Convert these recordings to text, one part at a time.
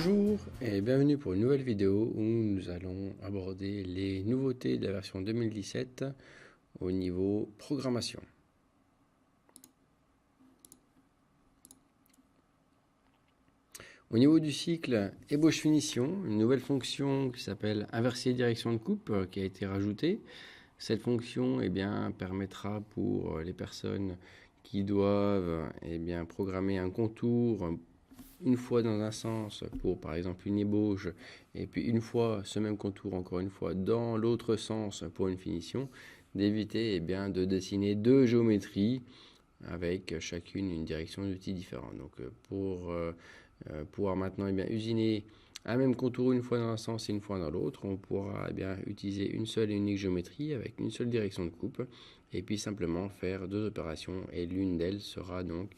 Bonjour et bienvenue pour une nouvelle vidéo où nous allons aborder les nouveautés de la version 2017 au niveau programmation. Au niveau du cycle ébauche-finition, une nouvelle fonction qui s'appelle inverser direction de coupe qui a été rajoutée. Cette fonction permettra pour les personnes qui doivent programmer un contour une fois dans un sens pour par exemple une ébauche et puis une fois ce même contour encore une fois dans l'autre sens pour une finition, d'éviter de dessiner deux géométries avec chacune une direction d'outil différente. Donc pour pouvoir maintenant usiner un même contour une fois dans un sens et une fois dans l'autre, on pourra utiliser une seule et unique géométrie avec une seule direction de coupe et puis simplement faire deux opérations et l'une d'elles sera donc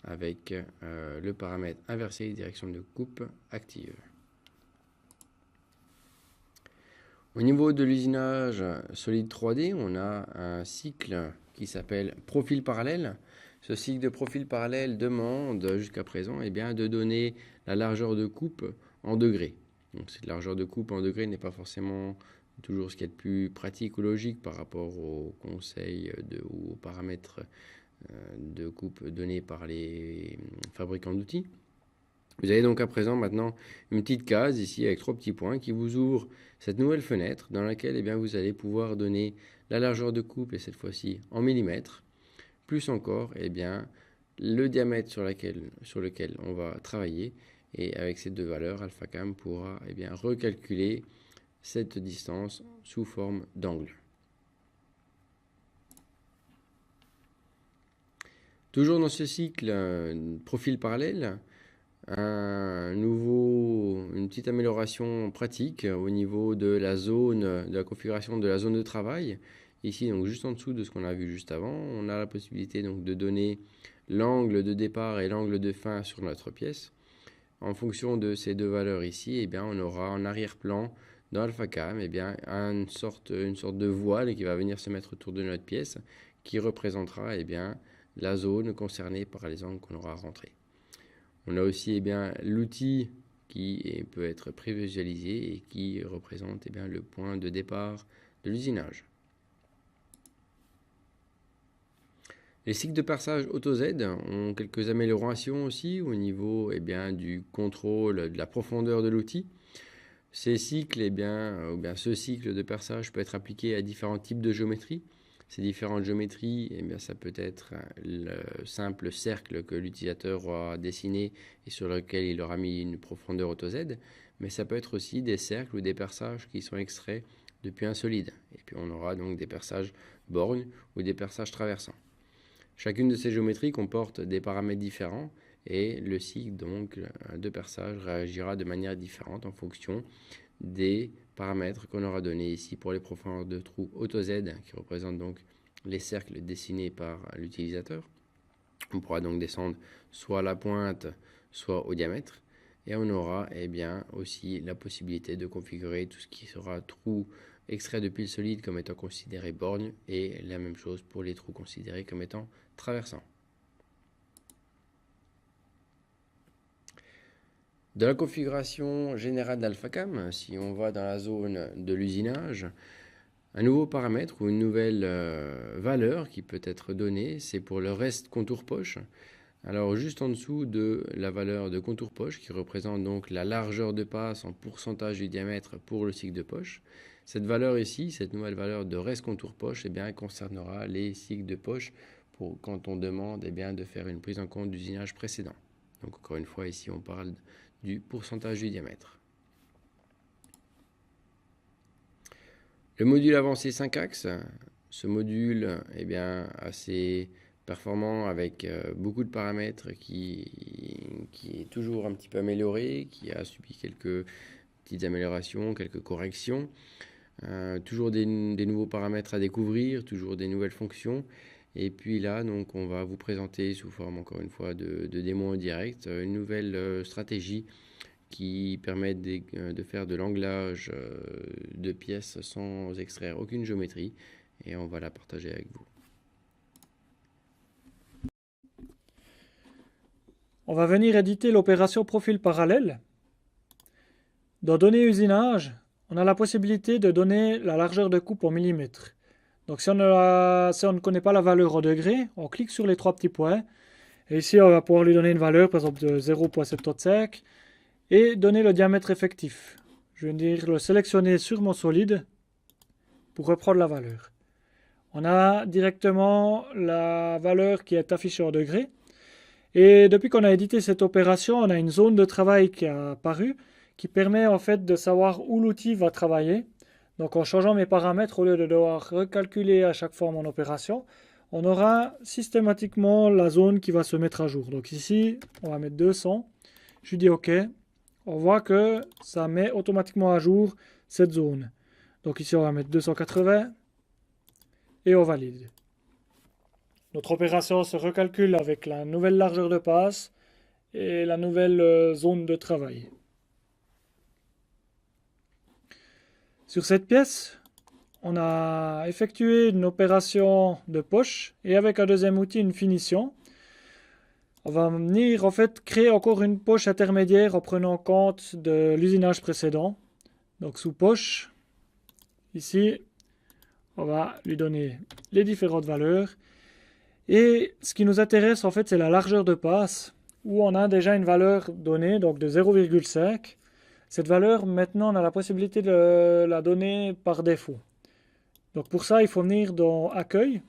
avec le paramètre inversé direction de coupe active. Au niveau de l'usinage solide 3D, on a un cycle qui s'appelle profil parallèle. Ce cycle de profil parallèle demande jusqu'à présent de donner la largeur de coupe en degrés. Donc cette largeur de coupe en degrés n'est pas forcément toujours ce qui est le plus pratique ou logique par rapport aux conseils ou aux paramètres de coupe donnés par les fabricants d'outils. Vous avez donc à présent maintenant une petite case ici avec trois petits points qui vous ouvrent cette nouvelle fenêtre dans laquelle vous allez pouvoir donner la largeur de coupe et cette fois-ci en millimètres, plus encore le diamètre sur lequel on va travailler, et avec ces deux valeurs AlphaCam pourra recalculer cette distance sous forme d'angle. Toujours dans ce cycle profil parallèle, une petite amélioration pratique au niveau de la configuration de la zone de travail. Ici, donc juste en dessous de ce qu'on a vu juste avant, on a la possibilité donc de donner l'angle de départ et l'angle de fin sur notre pièce. En fonction de ces deux valeurs ici, on aura en arrière-plan dans AlphaCam une sorte de voile qui va venir se mettre autour de notre pièce qui représentera la zone concernée par les angles qu'on aura rentrés. On a aussi l'outil qui peut être prévisualisé et qui représente le point de départ de l'usinage. Les cycles de perçage AutoZ ont quelques améliorations aussi au niveau du contrôle de la profondeur de l'outil. Ces cycles, ce cycle de perçage peut être appliqué à différents types de géométries. Ces différentes géométries, ça peut être le simple cercle que l'utilisateur aura dessiné et sur lequel il aura mis une profondeur AutoZ, mais ça peut être aussi des cercles ou des perçages qui sont extraits depuis un solide. Et puis on aura donc des perçages borgnes ou des perçages traversants. Chacune de ces géométries comporte des paramètres différents et le cycle donc de perçage réagira de manière différente en fonction des paramètres qu'on aura donnés ici pour les profondeurs de trous AutoZ qui représentent donc les cercles dessinés par l'utilisateur. On pourra donc descendre soit à la pointe, soit au diamètre. Et on aura aussi la possibilité de configurer tout ce qui sera trou extrait depuis le solide comme étant considéré borgne et la même chose pour les trous considérés comme étant traversants. De la configuration générale d'AlphaCam, si on va dans la zone de l'usinage, un nouveau paramètre ou une nouvelle valeur qui peut être donnée, c'est pour le reste contour poche. Alors juste en dessous de la valeur de contour poche qui représente donc la largeur de passe en pourcentage du diamètre pour le cycle de poche, cette valeur ici, cette nouvelle valeur de reste contour poche, concernera les cycles de poche pour quand on demande de faire une prise en compte d'usinage précédent. Donc encore une fois ici on parle du pourcentage du diamètre. Le module avancé 5 axes, ce module assez performant avec beaucoup de paramètres qui est toujours un petit peu amélioré, qui a subi quelques petites améliorations, quelques corrections. Toujours des nouveaux paramètres à découvrir, toujours des nouvelles fonctions. Et puis là, donc, on va vous présenter sous forme, encore une fois, de démo en direct, une nouvelle stratégie qui permet de faire de l'anglage de pièces sans extraire aucune géométrie. Et on va la partager avec vous. On va venir éditer l'opération profil parallèle. Dans données usinage, on a la possibilité de donner la largeur de coupe en millimètres. Donc si on ne connaît pas la valeur en degrés, on clique sur les trois petits points. Et ici, on va pouvoir lui donner une valeur, par exemple de 0,75 et donner le diamètre effectif. Je vais dire le sélectionner sur mon solide pour reprendre la valeur. On a directement la valeur qui est affichée en degrés. Et depuis qu'on a édité cette opération, on a une zone de travail qui a apparu qui permet en fait de savoir où l'outil va travailler. Donc en changeant mes paramètres, au lieu de devoir recalculer à chaque fois mon opération, on aura systématiquement la zone qui va se mettre à jour. Donc ici, on va mettre 200. Je dis OK. On voit que ça met automatiquement à jour cette zone. Donc ici, on va mettre 280 et on valide. Notre opération se recalcule avec la nouvelle largeur de passe et la nouvelle zone de travail. Sur cette pièce, on a effectué une opération de poche et avec un deuxième outil, une finition. On va venir en fait créer encore une poche intermédiaire en prenant compte de l'usinage précédent. Donc sous poche, ici, on va lui donner les différentes valeurs. Et ce qui nous intéresse en fait, c'est la largeur de passe où on a déjà une valeur donnée, donc de 0,5. Cette valeur, maintenant, on a la possibilité de la donner par défaut. Donc pour ça, il faut venir dans Accueil,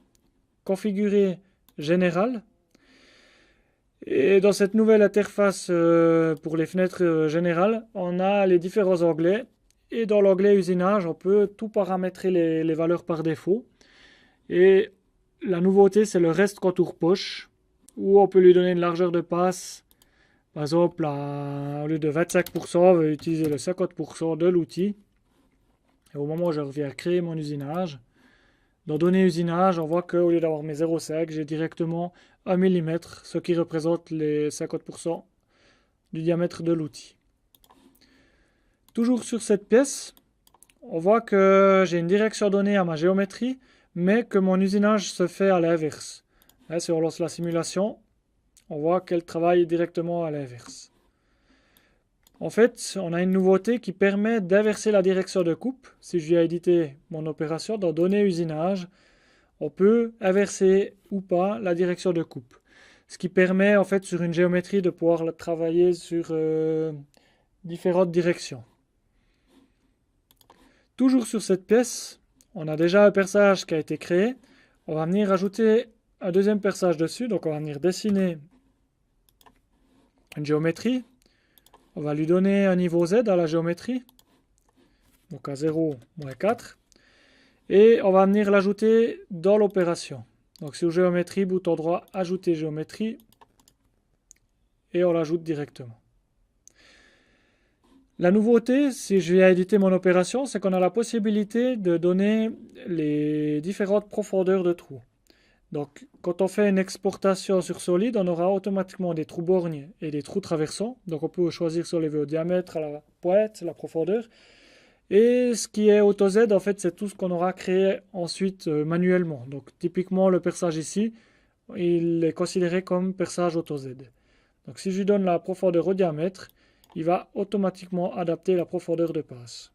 Configurer Général. Et dans cette nouvelle interface pour les fenêtres générales, on a les différents onglets. Et dans l'onglet Usinage, on peut tout paramétrer les valeurs par défaut. Et la nouveauté, c'est le reste contour poche, où on peut lui donner une largeur de passe. Par exemple, au lieu de 25%, on va utiliser le 50% de l'outil. Et au moment où je reviens créer mon usinage, dans Données usinage, on voit qu'au lieu d'avoir mes 0,5, j'ai directement 1 mm, ce qui représente les 50% du diamètre de l'outil. Toujours sur cette pièce, on voit que j'ai une direction donnée à ma géométrie, mais que mon usinage se fait à l'inverse. Là, si on lance la simulation, on voit qu'elle travaille directement à l'inverse. En fait, on a une nouveauté qui permet d'inverser la direction de coupe. Si je viens éditer mon opération dans Données usinage, on peut inverser ou pas la direction de coupe. Ce qui permet en fait sur une géométrie de pouvoir travailler sur différentes directions. Toujours sur cette pièce, on a déjà un perçage qui a été créé. On va venir ajouter un deuxième perçage dessus. Donc on va venir dessiner une géométrie. On va lui donner un niveau Z à la géométrie. Donc à 0, moins 4. Et on va venir l'ajouter dans l'opération. Donc sur géométrie, bouton droit, ajouter géométrie. Et on l'ajoute directement. La nouveauté, si je viens éditer mon opération, c'est qu'on a la possibilité de donner les différentes profondeurs de trous. Donc, quand on fait une exportation sur solide, on aura automatiquement des trous borgnes et des trous traversants. Donc, on peut choisir sur les diamètre, à la pointe, la profondeur. Et ce qui est AutoZ, en fait, c'est tout ce qu'on aura créé ensuite manuellement. Donc, typiquement, le perçage ici, il est considéré comme perçage AutoZ. Donc, si je lui donne la profondeur au diamètre, il va automatiquement adapter la profondeur de passe.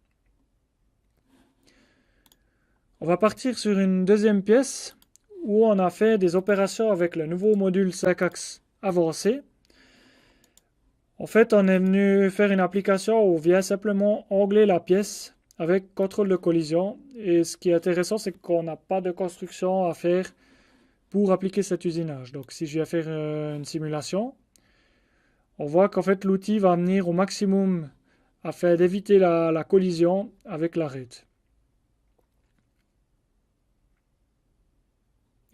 On va partir sur une deuxième pièce où on a fait des opérations avec le nouveau module 5 axes avancé. En fait, on est venu faire une application où on vient simplement angler la pièce avec contrôle de collision. Et ce qui est intéressant, c'est qu'on n'a pas de construction à faire pour appliquer cet usinage. Donc si je viens faire une simulation, on voit qu'en fait l'outil va venir au maximum afin d'éviter la collision avec l'arête.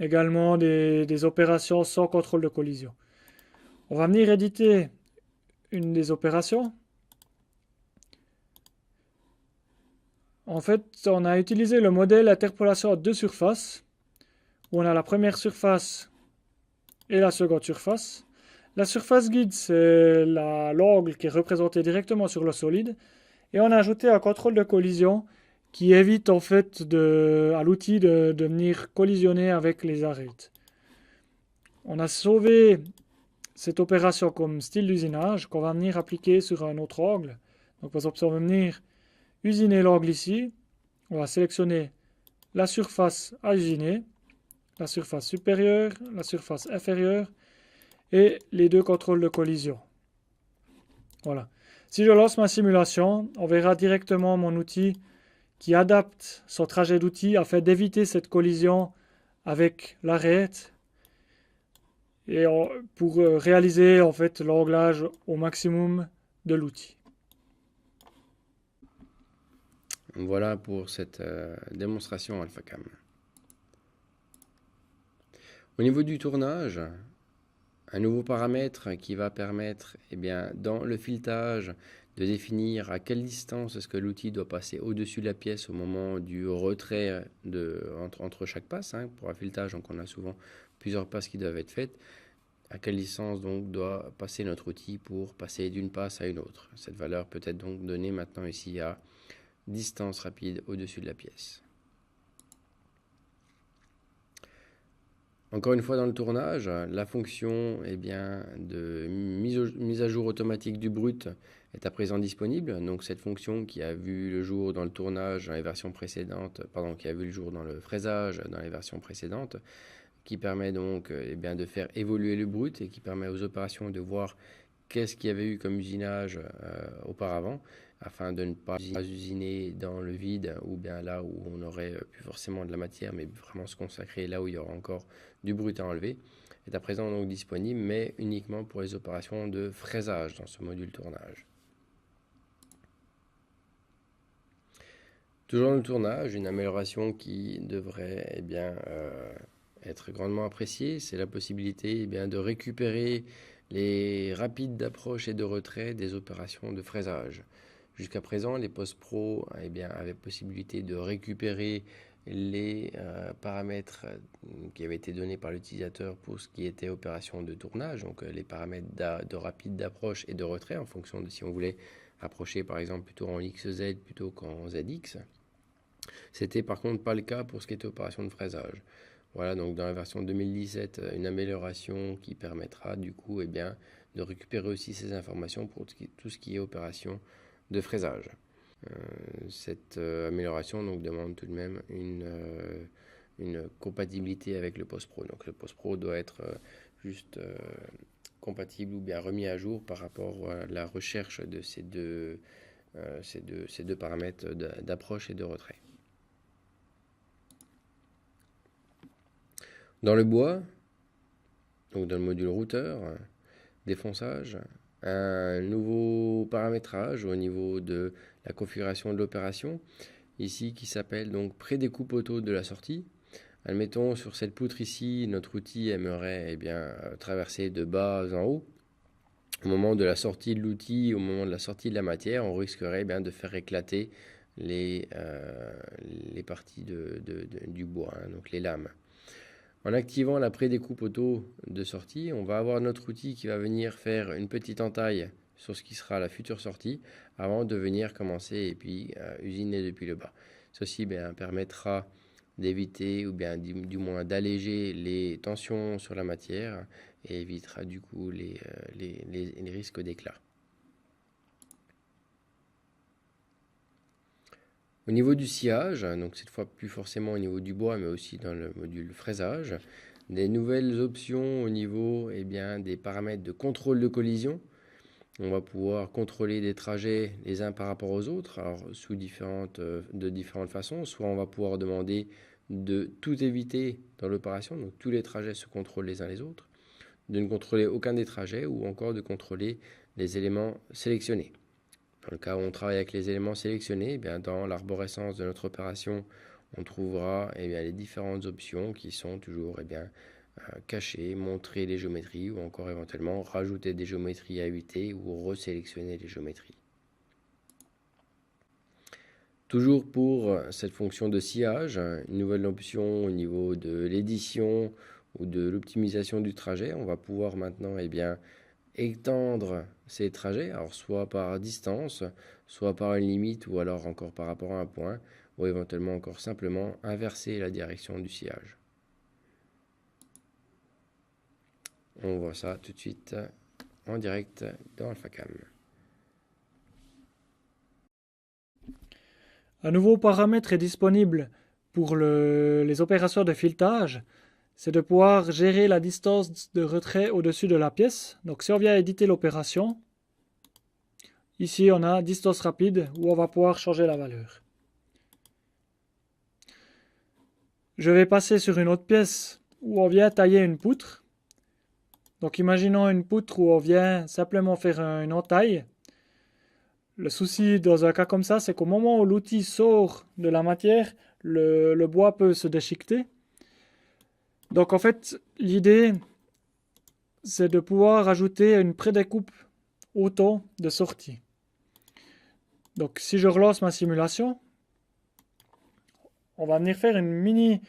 Également des opérations sans contrôle de collision. On va venir éditer une des opérations. En fait, on a utilisé le modèle interpolation à deux surfaces, où on a la première surface et la seconde surface. La surface guide, c'est l'angle qui est représenté directement sur le solide. Et on a ajouté un contrôle de collision qui évite en fait à l'outil de venir collisionner avec les arêtes. On a sauvé cette opération comme style d'usinage qu'on va venir appliquer sur un autre angle. Donc par exemple, si on veut venir usiner l'angle ici, on va sélectionner la surface à usiner, la surface supérieure, la surface inférieure et les deux contrôles de collision. Voilà. Si je lance ma simulation, on verra directement mon outil qui adapte son trajet d'outil afin d'éviter cette collision avec l'arête et pour réaliser en fait l'anglage au maximum de l'outil. Voilà pour cette démonstration AlphaCam. Au niveau du tournage, un nouveau paramètre qui va permettre, dans le filetage, de définir à quelle distance est-ce que l'outil doit passer au-dessus de la pièce au moment du retrait entre chaque passe. Pour un filetage, donc on a souvent plusieurs passes qui doivent être faites. À quelle distance donc doit passer notre outil pour passer d'une passe à une autre. Cette valeur peut être donc donnée maintenant ici à distance rapide au-dessus de la pièce. Encore une fois dans le tournage, la fonction de mise à jour automatique du brut est à présent disponible. Donc cette fonction qui a vu le jour dans le tournage dans les versions précédentes, qui a vu le jour dans le fraisage dans les versions précédentes, qui permet donc de faire évoluer le brut et qui permet aux opérations de voir qu'est-ce qu'il y avait eu comme usinage auparavant, afin de ne pas usiner dans le vide ou bien là où on aurait plus forcément de la matière, mais vraiment se consacrer là où il y aura encore du brut à enlever, est à présent donc disponible, mais uniquement pour les opérations de fraisage dans ce module tournage. Toujours dans le tournage, une amélioration qui devrait être grandement appréciée, c'est la possibilité de récupérer les rapides d'approche et de retrait des opérations de fraisage. Jusqu'à présent, les post-pro avaient possibilité de récupérer les paramètres qui avaient été donnés par l'utilisateur pour ce qui était opération de tournage, donc les paramètres de rapide d'approche et de retrait en fonction de si on voulait approcher par exemple plutôt en XZ plutôt qu'en ZX. C'était par contre pas le cas pour ce qui était opération de fraisage. Voilà, donc dans la version 2017, une amélioration qui permettra du coup de récupérer aussi ces informations pour tout ce qui est opération de fraisage. Cette amélioration donc demande tout de même une compatibilité avec le post-pro. Donc le post-pro doit être juste compatible ou bien remis à jour par rapport à la recherche de ces deux paramètres d'approche et de retrait. Dans le bois, donc dans le module routeur, défonçage, un nouveau paramétrage au niveau de la configuration de l'opération, ici qui s'appelle donc prédécoupe auto de la sortie. Admettons sur cette poutre ici, notre outil aimerait traverser de bas en haut. Au moment de la sortie de l'outil, au moment de la sortie de la matière, on risquerait de faire éclater les parties du bois, donc les lames. En activant la prédécoupe auto de sortie, on va avoir notre outil qui va venir faire une petite entaille sur ce qui sera la future sortie avant de venir commencer et puis usiner depuis le bas. Ceci permettra d'éviter ou bien du moins d'alléger les tensions sur la matière et évitera du coup les risques d'éclat. Au niveau du sciage, donc cette fois plus forcément au niveau du bois, mais aussi dans le module fraisage, des nouvelles options au niveau des paramètres de contrôle de collision. On va pouvoir contrôler des trajets les uns par rapport aux autres, alors de différentes façons. Soit on va pouvoir demander de tout éviter dans l'opération, donc tous les trajets se contrôlent les uns les autres, de ne contrôler aucun des trajets ou encore de contrôler les éléments sélectionnés. Dans le cas où on travaille avec les éléments sélectionnés, dans l'arborescence de notre opération, on trouvera les différentes options qui sont toujours cacher, montrer les géométries ou encore éventuellement rajouter des géométries à éviter ou resélectionner les géométries. Toujours pour cette fonction de sciage, une nouvelle option au niveau de l'édition ou de l'optimisation du trajet. On va pouvoir maintenant étendre ces trajets, alors soit par distance, soit par une limite ou alors encore par rapport à un point, ou éventuellement encore simplement inverser la direction du sillage. On voit ça tout de suite en direct dans AlphaCam. Un nouveau paramètre est disponible pour les opérations de filetage. C'est de pouvoir gérer la distance de retrait au-dessus de la pièce. Donc si on vient éditer l'opération, ici on a distance rapide où on va pouvoir changer la valeur. Je vais passer sur une autre pièce où on vient tailler une poutre. Donc imaginons une poutre où on vient simplement faire une entaille. Le souci dans un cas comme ça, c'est qu'au moment où l'outil sort de la matière, le bois peut se déchiqueter. Donc en fait, l'idée, c'est de pouvoir ajouter une prédécoupe auto de sortie. Donc si je relance ma simulation, on va venir faire une mini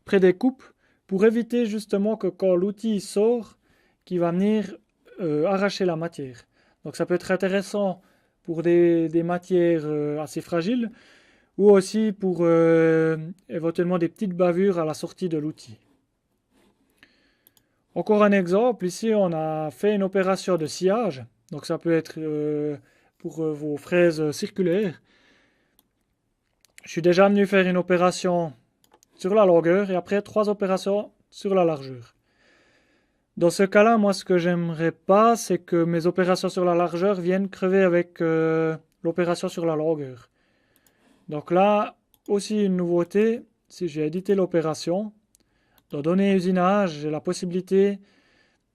prédécoupe pour éviter justement que quand l'outil sort, qu'il va venir arracher la matière. Donc ça peut être intéressant pour des matières assez fragiles ou aussi pour éventuellement des petites bavures à la sortie de l'outil. Encore un exemple, ici on a fait une opération de sciage, donc ça peut être pour vos fraises circulaires. Je suis déjà venu faire une opération sur la longueur et après 3 opérations sur la largeur. Dans ce cas-là, moi ce que j'aimerais pas, c'est que mes opérations sur la largeur viennent crever avec l'opération sur la longueur. Donc là, aussi une nouveauté, si j'ai édité l'opération, dans données usinage, j'ai la possibilité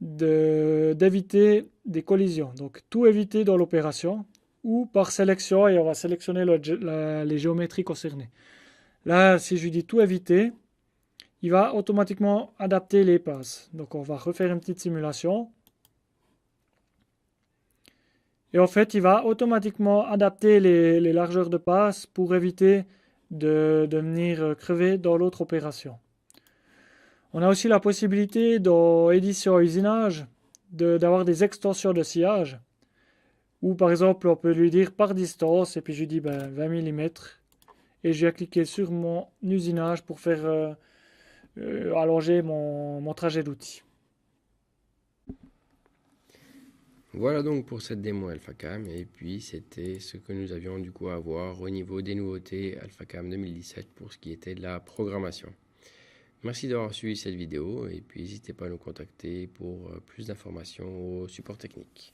d'éviter des collisions. Donc tout éviter dans l'opération ou par sélection et on va sélectionner les géométries concernées. Là, si je dis tout éviter, il va automatiquement adapter les passes. Donc on va refaire une petite simulation. Et en fait, il va automatiquement adapter les largeurs de passe pour éviter de venir crever dans l'autre opération. On a aussi la possibilité dans édition usinage d'avoir des extensions de sciage. Ou par exemple, on peut lui dire par distance et puis je lui dis 20 mm. Et je vais cliquer sur mon usinage pour faire allonger mon trajet d'outil. Voilà donc pour cette démo AlphaCam, et puis c'était ce que nous avions du coup à voir au niveau des nouveautés AlphaCam 2017 pour ce qui était de la programmation. Merci d'avoir suivi cette vidéo et puis n'hésitez pas à nous contacter pour plus d'informations au support technique.